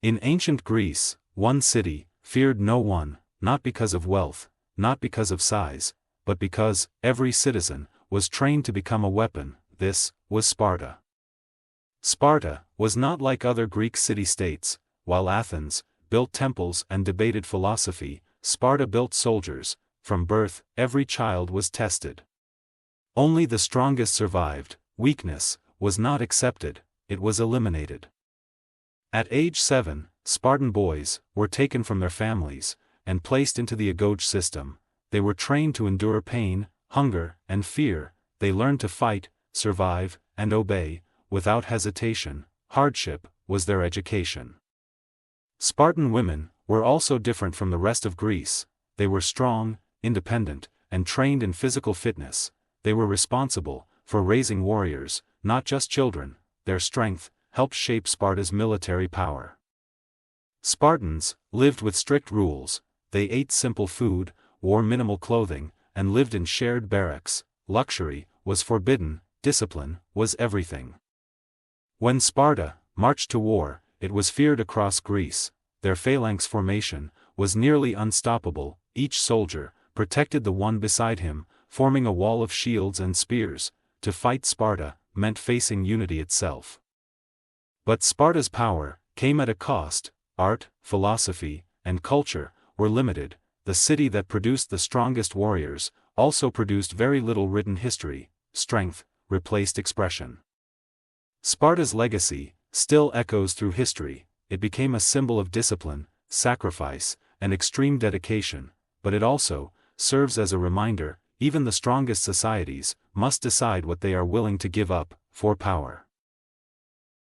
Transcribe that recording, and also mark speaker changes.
Speaker 1: In ancient Greece, one city feared no one, not because of wealth, not because of size, but because every citizen was trained to become a weapon. This was Sparta. Sparta was not like other Greek city-states. While Athens built temples and debated philosophy, Sparta built soldiers. From birth, every child was tested. Only the strongest survived. Weakness was not accepted, it was eliminated. At age 7, Spartan boys were taken from their families and placed into the Agoge system. They were trained to endure pain, hunger, and fear. They learned to fight, survive, and obey, without hesitation. Hardship was their education. Spartan women were also different from the rest of Greece. They were strong, independent, and trained in physical fitness. They were responsible for raising warriors, not just children. Their strength helped shape Sparta's military power. Spartans lived with strict rules. They ate simple food, wore minimal clothing, and lived in shared barracks. Luxury was forbidden, discipline was everything. When Sparta marched to war, it was feared across Greece. Their phalanx formation was nearly unstoppable. Each soldier protected the one beside him, forming a wall of shields and spears. To fight Sparta meant facing unity itself. But Sparta's power came at a cost. Art, philosophy, and culture were limited. The city that produced the strongest warriors also produced very little written history. Strength replaced expression. Sparta's legacy still echoes through history. It became a symbol of discipline, sacrifice, and extreme dedication, but it also serves as a reminder: even the strongest societies must decide what they are willing to give up for power.